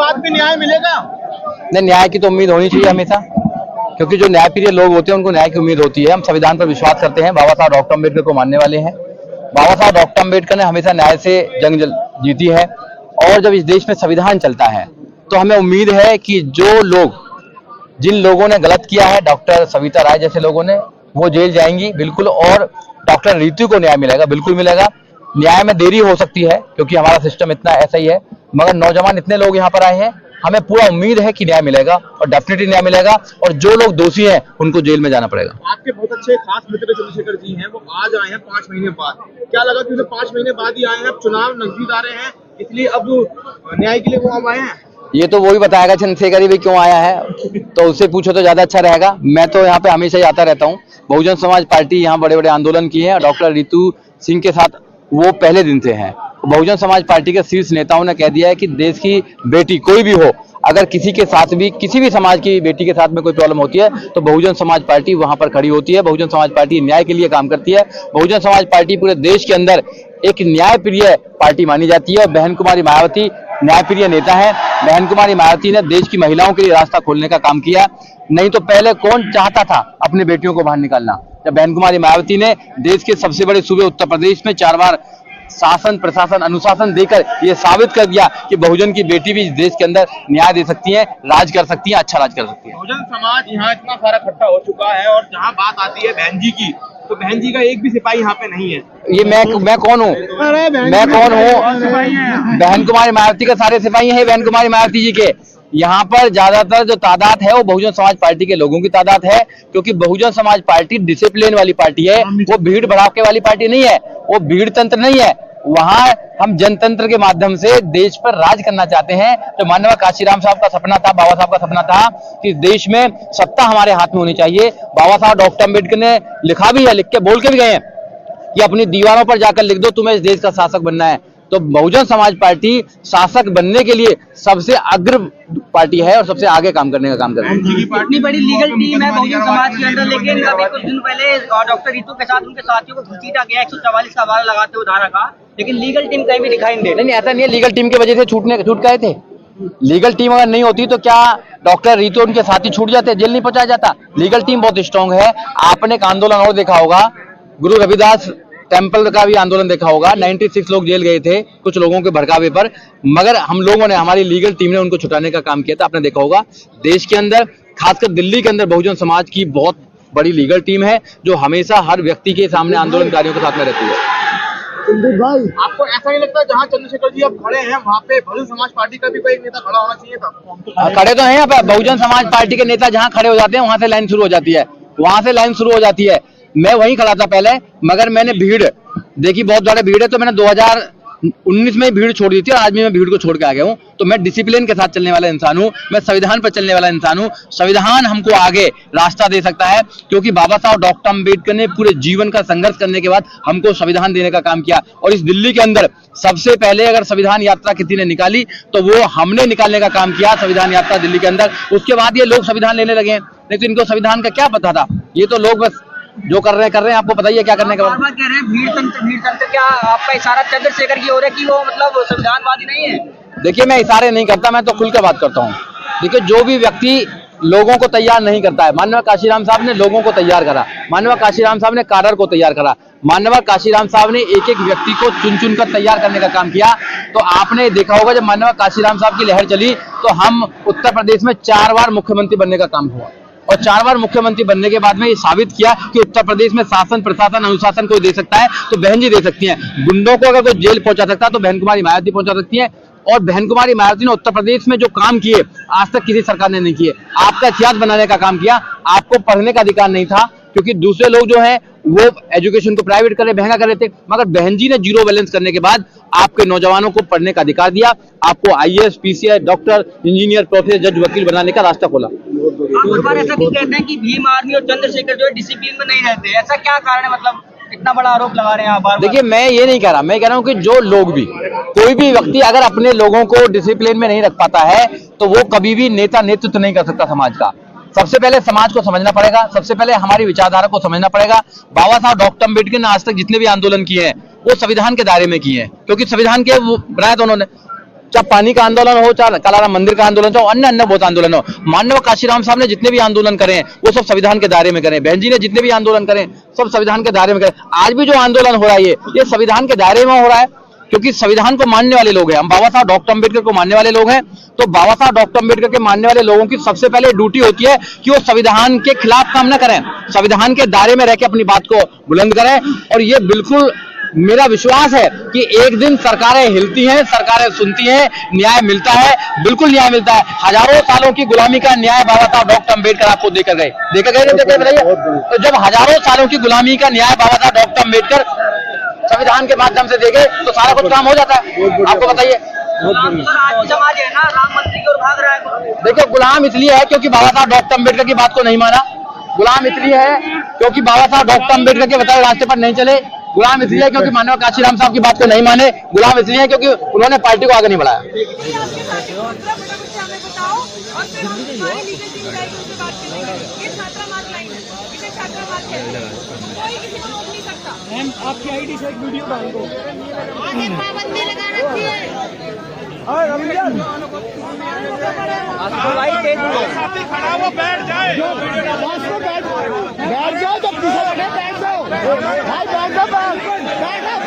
बाद भी न्याय मिलेगा? नहीं, न्याय की तो उम्मीद होनी चाहिए हमेशा, क्योंकि जो न्यायप्रिय लोग होते हैं उनको न्याय की उम्मीद होती है। हम संविधान पर विश्वास करते हैं, बाबा साहब डॉक्टर अम्बेडकर को मानने वाले हैं। बाबा साहब डॉक्टर अम्बेडकर ने हमेशा न्याय से जंग जीती है, और जब इस देश में संविधान चलता है तो हमें उम्मीद है कि जिन लोगों ने गलत किया है, डॉक्टर सविता राय जैसे लोगों ने, वो जेल जाएंगी बिल्कुल, और डॉक्टर रितु को न्याय मिलेगा, बिल्कुल मिलेगा। न्याय में देरी हो सकती है क्योंकि हमारा सिस्टम इतना ऐसा ही है, मगर नौजवान इतने लोग यहाँ पर आए हैं, हमें पूरा उम्मीद है कि न्याय मिलेगा, और डेफिनेटली न्याय मिलेगा, और जो लोग दोषी हैं उनको जेल में जाना पड़ेगा। आपके बहुत अच्छे खास मित्र चंद्रशेखर जी हैं, वो आज आए हैं 5 महीने बाद। क्या लगा कि 5 महीने बाद ही आए हैं, अब चुनाव नजदीक आ रहे हैं, इसलिए अब न्याय के लिए वो अब आए हैं? ये तो वही बताएगा चंद्रशेखर भी क्यों आया है, तो उससे पूछो तो ज्यादा अच्छा रहेगा। मैं तो यहाँ पे हमेशा ही आता रहता हूँ। बहुजन समाज पार्टी यहाँ बड़े बड़े आंदोलन किए हैं, और डॉक्टर रितु सिंह के साथ वो पहले दिन से हैं। बहुजन समाज पार्टी के शीर्ष नेताओं ने कह दिया है कि देश की बेटी कोई भी हो, अगर किसी के साथ भी, किसी भी समाज की बेटी के साथ में कोई प्रॉब्लम होती है तो बहुजन समाज पार्टी वहां पर खड़ी होती है। बहुजन समाज पार्टी न्याय के लिए काम करती है। बहुजन समाज पार्टी पूरे देश के अंदर एक न्यायप्रिय पार्टी मानी जाती है, और बहन कुमारी मायावती न्यायप्रिय नेता है। बहन कुमारी मायावती ने देश की महिलाओं के लिए रास्ता खोलने का काम किया। नहीं तो पहले कौन चाहता था अपनी बेटियों को बाहर निकालना, जब बहन कुमारी मायावती ने देश के सबसे बड़े सूबे उत्तर प्रदेश में 4 बार शासन, प्रशासन, अनुशासन देकर ये साबित कर दिया कि बहुजन की बेटी भी इस देश के अंदर न्याय दे सकती है, राज कर सकती है, अच्छा राज कर सकती है। बहुजन समाज यहाँ इतना सारा इकट्ठा हो चुका है, और जहाँ बात आती है बहन जी की, तो बहन जी का एक भी सिपाही यहाँ पे नहीं है। ये मैं कौन हूँ? मैं कौन हूँ? बहन कुमारी मायावती के सारे सिपाही हैं बहन कुमारी मायावती जी के। यहाँ पर ज्यादातर जो तादाद है वो बहुजन समाज पार्टी के लोगों की तादाद है, क्योंकि बहुजन समाज पार्टी डिसिप्लिन वाली पार्टी है, वो भीड़ भड़ाके वाली पार्टी नहीं है, वो भीड़ तंत्र नहीं है। वहां हम जनतंत्र के माध्यम से देश पर राज करना चाहते हैं। जो माननीय काशीराम साहब का सपना था, बाबा साहब का सपना था कि देश में सत्ता हमारे हाथ में होनी चाहिए। बाबा साहब डॉक्टर अम्बेडकर ने लिखा भी है, लिख के बोल के भी गए हैं कि अपनी दीवारों पर जाकर लिख दो तुम्हें इस देश का शासक बनना है। तो बहुजन समाज पार्टी शासक बनने के लिए सबसे अग्र पार्टी है और सबसे आगे काम करने का काम कर रही है। इतनी बड़ी लीगल टीम है बहुजन समाज के अंदर, लेकिन अभी कुछ दिन पहले डॉक्टर रितु के साथ उनके साथियों को घसीटा गया 144 का वार लगाते हुए धारा का, लेकिन लीगल टीम कहीं भी दिखाई नहीं दे। नहीं, ऐसा नहीं है, लीगल टीम की वजह से छूट गए थे। लीगल टीम अगर नहीं होती तो क्या डॉक्टर रितु उनके साथी छूट जाते, जेल नहीं पहुंचाया जाता? लीगल टीम बहुत स्ट्रांग है। आपने एक आंदोलन और देखा होगा, गुरु रविदास टेम्पल का भी आंदोलन देखा होगा। 96 लोग जेल गए थे कुछ लोगों के भड़कावे पर, मगर हम लोगों ने, हमारी लीगल टीम ने उनको छुटाने का काम किया था। आपने देखा होगा देश के अंदर, खासकर दिल्ली के अंदर बहुजन समाज की बहुत बड़ी लीगल टीम है जो हमेशा हर व्यक्ति के सामने आंदोलनकारियों के साथ में रहती है। भाई, आपको ऐसा नहीं लगता जहाँ चंद्रशेखर जी अब खड़े हैं वहाँ पे बहुजन समाज पार्टी का भी कोई एक नेता खड़ा होना चाहिए था? खड़े तो हैं यहाँ पे। बहुजन समाज पार्टी के नेता जहाँ खड़े हो जाते हैं वहां से लाइन शुरू हो जाती है, वहां से लाइन शुरू हो जाती है। मैं वहीं खड़ा था पहले, मगर मैंने भीड़ देखी, बहुत ज्यादा भीड़ है, तो मैंने 2019 में भीड़ छोड़ दी थी, और आज भी मैं भीड़ को छोड़ के आ गया हूँ। तो मैं डिसिप्लिन के साथ चलने वाला इंसान हूँ, मैं संविधान पर चलने वाला इंसान हूँ। संविधान हमको आगे रास्ता दे सकता है, क्योंकि बाबा साहब डॉक्टर अम्बेडकर ने पूरे जीवन का संघर्ष करने के बाद हमको संविधान देने का काम किया। और इस दिल्ली के अंदर सबसे पहले अगर संविधान यात्रा किसी ने निकाली तो वो हमने निकालने का काम किया, संविधान यात्रा दिल्ली के अंदर। उसके बाद ये लोग संविधान लेने लगे, नहीं तो इनको संविधान का क्या पता था। ये तो लोग बस जो कर रहे हैं, आपको बताइए क्या करने का। बार कह रहे हैं भीड़ तंत्र, क्या आपका इशारा चंद्रशेखर की हो रहा है कि वो मतलब संविधानवादी नहीं है? देखिए, मैं इशारे नहीं करता, मैं तो खुल कर बात करता हूँ। देखिए, जो भी व्यक्ति लोगों को तैयार नहीं करता है, माननीय काशीराम साहब ने लोगों को तैयार करा, माननीय काशीराम साहब ने काडर को तैयार करा, माननीय काशीराम साहब ने एक एक व्यक्ति को चुन कर तैयार करने का काम किया। तो आपने देखा होगा जब माननीय काशीराम साहब की लहर चली तो हम उत्तर प्रदेश में 4 बार मुख्यमंत्री बनने का काम हुआ, और 4 बार मुख्यमंत्री बनने के बाद में ये साबित किया कि उत्तर प्रदेश में शासन, प्रशासन, अनुशासन कोई दे सकता है तो बहन जी दे सकती हैं। गुंडों को अगर कोई जेल पहुंचा सकता है तो बहन कुमारी मायावती पहुंचा सकती है, और बहन कुमारी मायावती ने उत्तर प्रदेश में जो काम किए आज तक किसी सरकार ने नहीं किए। आपका इतिहास बनाने का काम किया, आपको पढ़ने का अधिकार नहीं था, क्योंकि दूसरे लोग जो हैं वो एजुकेशन को प्राइवेट कर रहे, महंगा कर रहे थे, मगर बहन जी ने जीरो बैलेंस करने के बाद आपके नौजवानों को पढ़ने का अधिकार दिया, आपको IAS, PCI, doctor, engineer, professor, जज, वकील बनाने का रास्ता खोला। आप बार ऐसा क्यों कहते हैं कि भीम आर्मी और चंद्रशेखर जो है डिसिप्लिन में नहीं रहते, ऐसा क्या कारण है? मतलब इतना बड़ा आरोप लगा रहे हैं आप बार। देखिए, मैं ये नहीं कह रहा, मैं कह रहा हूँ कि जो लोग भी, कोई भी व्यक्ति अगर अपने लोगों को डिसिप्लिन में नहीं रख पाता है तो वो कभी भी नेतृत्व नहीं कर सकता समाज का। सबसे पहले समाज को समझना पड़ेगा, सबसे पहले हमारी विचारधारा को समझना पड़ेगा। बाबा साहब डॉक्टर अम्बेडकर ने आज तक जितने भी आंदोलन किए हैं वो संविधान के दायरे में किए हैं, क्योंकि संविधान के बनाया था उन्होंने। चाहे पानी का आंदोलन हो, चाहे कालाराम मंदिर का आंदोलन हो, अन्य अन्य बहुत आंदोलन हो, माननीय काशीराम साहब ने जितने भी आंदोलन करे हैं वो सब संविधान के दायरे में करें। बहन जी ने जितने भी आंदोलन करें सब संविधान के दायरे में करें। आज भी जो आंदोलन हो रहा है ये संविधान के दायरे में हो रहा है, क्योंकि संविधान को मानने वाले लोग हैं। हम बाबा साहब डॉक्टर अम्बेडकर को मानने वाले लोग हैं, तो बाबा साहब डॉक्टर अम्बेडकर के मानने वाले लोगों की सबसे पहले ड्यूटी होती है कि वो संविधान के खिलाफ काम न करें, संविधान के दायरे में रह के अपनी बात को बुलंद करें। और ये बिल्कुल मेरा विश्वास है कि एक दिन सरकारें हिलती हैं, सरकारें सुनती हैं, न्याय मिलता है, बिल्कुल न्याय मिलता है। हजारों सालों की गुलामी का न्याय बाबा साहब डॉक्टर अम्बेडकर आपको देकर गए, बताइए। तो जब हजारों सालों की गुलामी का न्याय बाबा साहब डॉक्टर अम्बेडकर संविधान के माध्यम से देंगे तो सारा कुछ काम हो जाता है। आपको बताइए, समाज है ना, राम मंदिर की ओर भाग रहा है। देखिए गुलाम इसलिए है क्योंकि बाबा साहब डॉक्टर अम्बेडकर की बात को नहीं माना, गुलाम इसलिए है क्योंकि बाबा साहब डॉक्टर अम्बेडकर के बताए रास्ते पर नहीं चले, गुलाम इसलिए क्योंकि माननीय काशीराम साहब की बात को नहीं माने, गुलाम इसलिए है क्योंकि उन्होंने पार्टी को आगे नहीं बढ़ाया। आपकी आईडी से एक वीडियो डाल दो। पाबंदी लगा रखी है। खड़ा वो बैठ जाए, बैठ जाओ जब बैठ जाओ भाई, बैठ जाओ, बैठ जाओ।